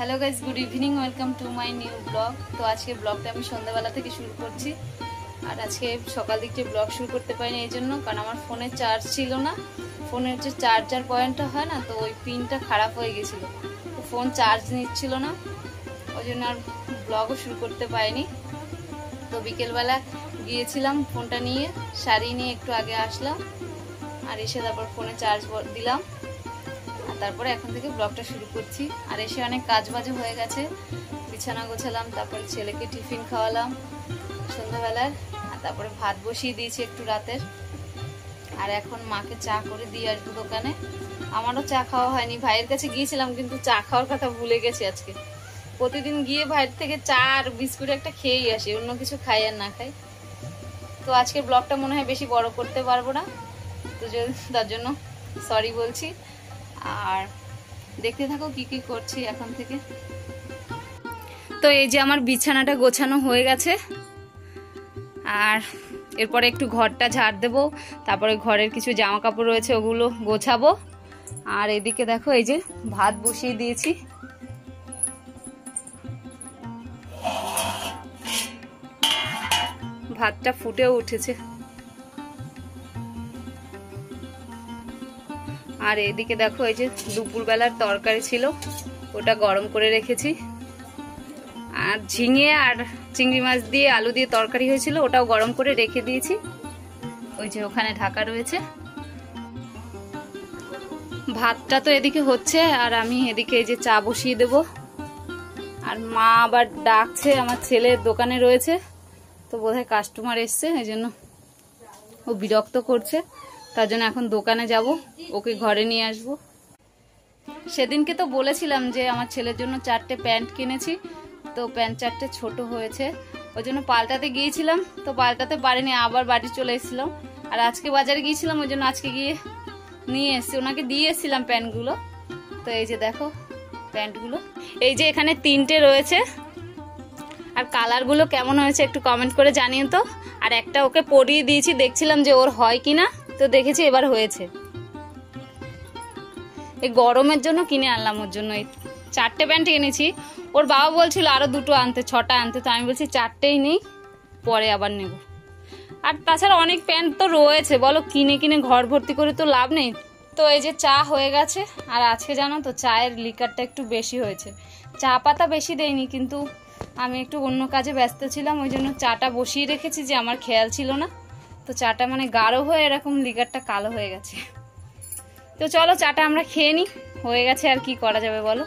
Hello guys, good evening, welcome to my new blog. তো আজকে ব্লগটা আমি সন্ধ্যাবেলা থেকে শুরু করছি। আর আজকে সকাল দিকে ব্লগ শুরু করতে পারিনি এই জন্য, কারণ আমার ফোনে চার্জ ছিল না। ফোনের যে চার্জার পয়েন্টটা হয় না, তো ওই পিনটা খারাপ হয়ে গেছিলো, তো ফোন চার্জ নিচ্ছিল না, ওই জন্য আর ব্লগও শুরু করতে পারিনি। তো বিকেলবেলা গিয়েছিলাম ফোনটা নিয়ে, শাড়ি নিয়ে একটু আগে আসলাম, আর এসে তারপর ফোনে চার্জ দিলাম, আর তারপরে এখন থেকে ব্লগটা শুরু করছি। আর এসে অনেক কাজ বাজে হয়ে গেছে, বিছানা গোছালাম, তারপরে ছেলেকে টিফিন খাওয়ালাম সন্ধ্যাবেলার, আর তারপরে ভাত বসিয়ে দিয়েছি একটু রাতের। আর এখন মাকে চা করে দিয়ে আসবো দোকানে। আমারও চা খাওয়া হয়নি, ভাইয়ের কাছে গিয়েছিলাম কিন্তু চা খাওয়ার কথা ভুলে গেছি আজকে। প্রতিদিন গিয়ে ভাইয়ের থেকে চা আর বিস্কুট একটা খেয়েই আসি, অন্য কিছু খাই আর না খাই। তো আজকে ব্লগটা মনে হয় বেশি বড় করতে পারবো না, তো তার জন্য সরি বলছি। আর দেখতে থাকো কি কি করছি এখন থেকে। তো এই যে আমার বিছানাটা গোছানো হয়ে গেছে, আর এরপরে একটু ঘরটা ঝাড় দেবো, তারপরে ঘরের কিছু জামা কাপড় রয়েছে ওগুলো গোছাবো। আর এদিকে দেখো এই যে ভাত বসিয়ে দিয়েছি, ভাতটা ফুটেও উঠেছে। আর এদিকে দেখো এই যে দুপুরবেলার তরকারি ছিল, ওটা গরম করে রেখেছি। আর ঝিঙে আর চিংড়ি মাছ দিয়ে আলু দিয়ে তরকারি হয়েছিল, ওটাও গরম করে রেখে দিয়েছি, ওই যে ওখানে ঢাকা রয়েছে। ভাতটা তো এদিকে হচ্ছে, আর আমি এদিকে এই যে চা বসিয়ে দেব। আর মা আবার ডাকছে, আমার ছেলে দোকানে রয়েছে, তো বোধহয় কাস্টমার এসছে, এই জন্য ও বিরক্ত করছে, তার জন্য এখন দোকানে যাব, ওকে ঘরে নিয়ে আসব। সেদিনকে তো বলেছিলাম যে আমার ছেলের জন্য 4টে প্যান্ট কিনেছি, তো প্যান্ট 4টে ছোট হয়েছে, ওই জন্য পাল্টাতে গিয়েছিলাম, তো পাল্টাতে পারিনি, আবার বাড়ি চলে এসেছিলাম। আর আজকে বাজারে গিয়েছিলাম, ওই জন্য আজকে গিয়ে নিয়ে এসেছি, ওনাকে দিয়ে এসেছিলাম প্যান্টগুলো। তো এই যে দেখো প্যান্টগুলো, এই যে এখানে 3টে রয়েছে, আর কালারগুলো কেমন হয়েছে একটু কমেন্ট করে জানিও তো। আর একটা ওকে পরিয়ে দিয়েছি, দেখছিলাম যে ওর হয় কিনা, তো দেখেছি এবার হয়েছে। এই গরমের জন্য কিনে আনলাম ওর জন্য, এই 4টে প্যান্ট এনেছি। ওর বাবা বলছিল আরো 2টো আনতে, 6টা আনতে, তো আমি বলছি 4টেই নেই, পরে আবার নেব। আর তাছাড়া অনেক প্যান্ট তো রয়েছে, বলো কিনে কিনে ঘর ভর্তি করে তো লাভ নেই। তো এই যে চা হয়ে গেছে, আর আজকে জানো তো চায়ের লিকারটা একটু বেশি হয়েছে, চা পাতা বেশি দেয়নি, কিন্তু আমি একটু অন্য কাজে ব্যস্ত ছিলাম, ওই জন্য চাটা বসিয়ে রেখেছি, যে আমার খেয়াল ছিল না। তো চাটা মানে গাঢ় হয়ে এরকম লিকারটা কালো হয়ে গেছে। তো চলো চাটা আমরা খেয়ে নিই, হয়ে গেছে, আর কি করা যাবে বলো।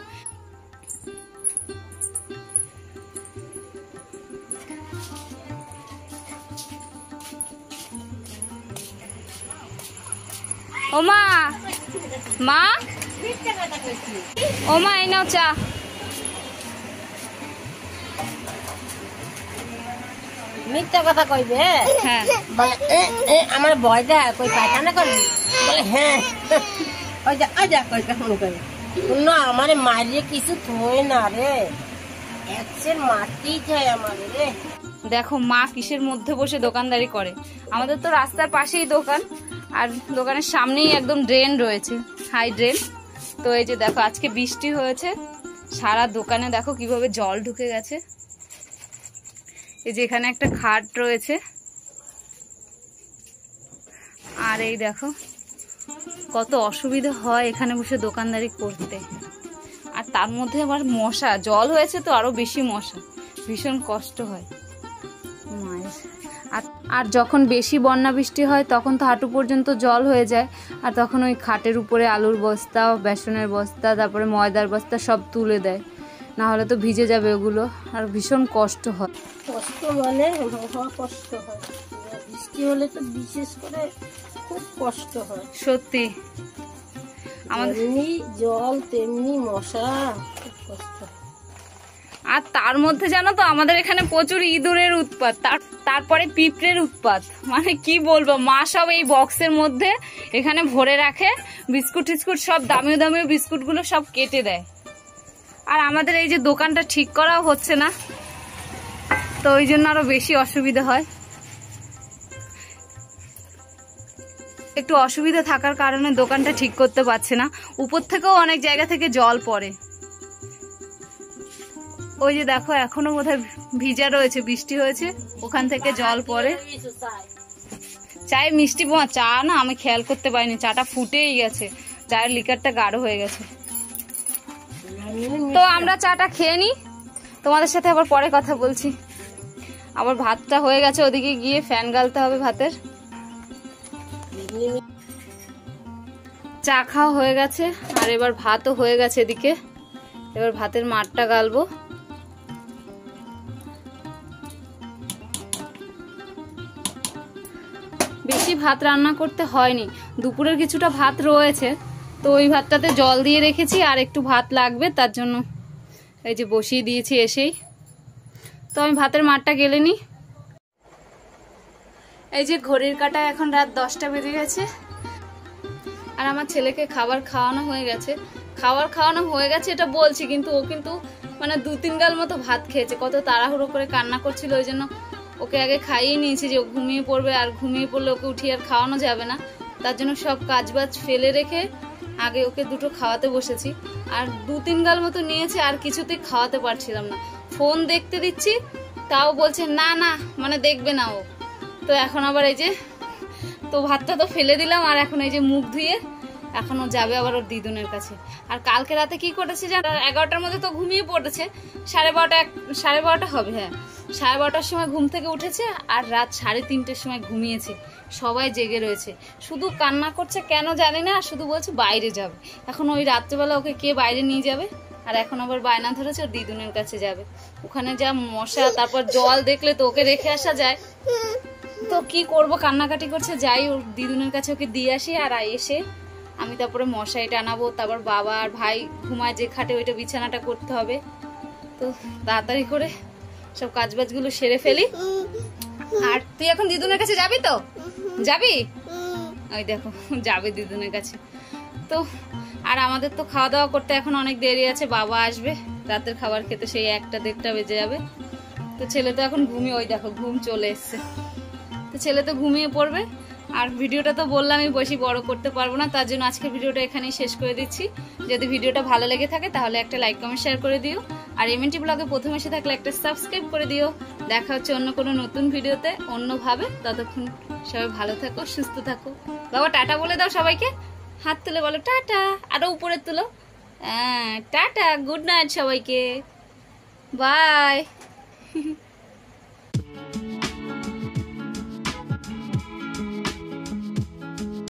ও মা, মা, ও মা, এই নাও চা। মিথ্যা কথা কইবে, হ্যাঁ আমার ভয় দেয়, কই পায়খানা করবি, বলে হ্যাঁ, ওই যা ওই যা কই ফোন করে না, আমার মারিয়ে কিছু থই না রে, একসের মাটি যায় আমার রে। দেখো মা কিসের মধ্যে বসে দোকানদারি করে। আমাদের তো রাস্তার পাশেই দোকান, আর দোকানের সামনেই একদম ড্রেন রয়েছে, হাই ড্রেন। তো এই যে দেখো আজকে বৃষ্টি হয়েছে, সারা দোকানে দেখো কিভাবে জল ঢুকে গেছে। এই যে এখানে একটা খাট রয়েছে, আর এই দেখো কত অসুবিধা হয় এখানে বসে দোকানদারি করতে। আর তার মধ্যে আবার মশা, জল হয়েছে তো আরো বেশি মশা, ভীষণ কষ্ট হয় মায়ের। আর যখন বেশি বন্যা বৃষ্টি হয় তখন তো হাঁটু পর্যন্ত জল হয়ে যায়, আর তখন ওই খাটের উপরে আলুর বস্তা, বেসনের বস্তা, তারপরে ময়দার বস্তা সব তুলে দেয়, না হলে তো ভিজে যাবে ওগুলো, আর ভীষণ কষ্ট হয়। কষ্ট মানে মহা কষ্ট হয়, বৃষ্টি হলে তো বিশেষ করে খুব কষ্ট হয় সত্যি। তেমনি জল তেমনি মশা, খুব কষ্ট। আর তার মধ্যে জানো তো আমাদের এখানে প্রচুর ইঁদুরের উৎপাত, তারপরে পিঁপড়ের উৎপাত, মানে কি বলবো, মা সব এই বক্সের মধ্যে এখানে ভরে রাখে, বিস্কুট টিস্কুট সব দামি দামি বিস্কুটগুলো সব কেটে দেয়। আর আমাদের এই যে দোকানটা ঠিক করাও হচ্ছে না, তো ওই জন্য আরো বেশি অসুবিধা হয়। একটু অসুবিধা থাকার কারণে দোকানটা ঠিক করতে পারছে না, উপর থেকেও অনেক জায়গা থেকে জল পড়ে। ওই যে দেখো এখনো বোধহয় ভিজা রয়েছে, বৃষ্টি হয়েছে, ওখান থেকে জল পড়ে। চায়ে মিষ্টি বোমা, চা না আমি খেয়াল করতে পারিনি, চাটা ফুটেই গেছে, চায়ের লিকারটা গাঢ় হয়ে গেছে। তো আমরা চাটা খেয়ে নিই, তোমাদের সাথে আবার পরে কথা বলছি। আবার ভাতটা হয়ে গেছে, ওদিকে গিয়ে ফ্যান গালতে হবে ভাতের। চা খাওয়া হয়ে গেছে আর এবার ভাতও হয়ে গেছে এদিকে, এবার ভাতের মাঠটা গালবো। বেশি ভাত রান্না করতে হয়নি, দুপুরের কিছুটা ভাত রয়েছে, তো ওই ভাতটাতে জল দিয়ে রেখেছি, আর একটু ভাত লাগবে, তার জন্য এই যে বসিয়ে দিয়েছি এসেই। তো আমি ভাতের মাঠটা গেলে নি। এই যে ঘড়ির কাঁটায় এখন রাত 10টা বেজে গেছে, আর আমার ছেলেকে খাবার খাওয়ানো হয়ে গেছে। এটা বলছি, কিন্তু ও কিন্তু মানে 2-3 গাল মতো ভাত খেয়েছে, কত তাড়াহুড়ো করে কান্না করছিল, ওই জন্য ওকে আগে খাইয়ে নিয়েছি যে ও ঘুমিয়ে পড়বে, আর ঘুমিয়ে পড়লে ওকে উঠিয়ে আর খাওয়ানো যাবে না, তার জন্য সব কাজবাজ ফেলে রেখে আগে ওকে দুটো খাওয়াতে বসেছি। আর 2-3 গাল মতো নিয়েছে, আর কিছুতেই খাওয়াতে পারছিলাম না। ফোন দেখতে দিচ্ছি, তাও বলছে না না, মানে দেখবে না ও। তো এখন আবার এই যে, তো ভাতটা তো ফেলে দিলাম, আর এখন এই যে মুখ ধুয়ে এখন ও যাবে আবার ওর দিদুনের কাছে। আর কালকে রাতে কি করেছে জানো, 11টার মধ্যে তো ঘুমিয়ে পড়েছে, 12:30 হবে, হ্যাঁ 12:30টার সময় ঘুম থেকে উঠেছে, আর রাত 3:30টার সময় ঘুমিয়েছে। সবাই জেগে রয়েছে, শুধু কান্না করছে কেন জানি না, শুধু বলছে বাইরে যাবে। এখন ওই রাত্রেবেলা ওকে কে বাইরে নিয়ে যাবে? আর এখন আবার বায়না ধরেছে ওর দিদুনের কাছে যাবে। ওখানে যা মশা, তারপর জল দেখলে তো ওকে রেখে আসা যায়, তো কি করব, কান্নাকাটি করছে, যাই ওর দিদুনের কাছে ওকে দিয়ে আসি। আর এসে আমি তারপরে মশারি টানাবো, তারপর বাবা আর ভাই ঘুমায় যে খাটে, ওইটা বিছানাটা করতে হবে। তো তাড়াতাড়ি করে সব কাজবাজগুলো সেরে ফেলি। আর তুই এখন দিদুনের কাছে যাবি তো? যাবি? ওই দেখো যাবে দিদুনের কাছে। তো আর আমাদের তো খাওয়া দাওয়া করতে এখন অনেক দেরি আছে, বাবা আসবে রাতের খাবার খেতে, সেই 1-1:30 বেজে যাবে। তো ছেলে তো এখন ঘুমিয়ে, ওই দেখো ঘুম চলে এসছে, তো ছেলে তো ঘুমিয়ে পড়বে। আর ভিডিওটা তো বললামই বেশি বড় করতে পারবো না, তার জন্য আজকে ভিডিওটা এখানেই শেষ করে দিচ্ছি। যদি ভিডিওটা ভালো লেগে থাকে তাহলে একটা লাইক কমেন্ট শেয়ার করে দিও, আর এমএনটি ব্লগে প্রথম এসে থাকলে একটা সাবস্ক্রাইব করে দিও। দেখা হচ্ছে অন্য কোনো নতুন ভিডিওতে অন্যভাবে, ততক্ষণ সবাই ভালো থাকো, সুস্থ থাকো। বাবা টাটা বলে দাও সবাইকে, হাত তুলে বলো টাটা, আরো উপরে তুলো, টাটা, গুড নাইট সবাইকে, বাই।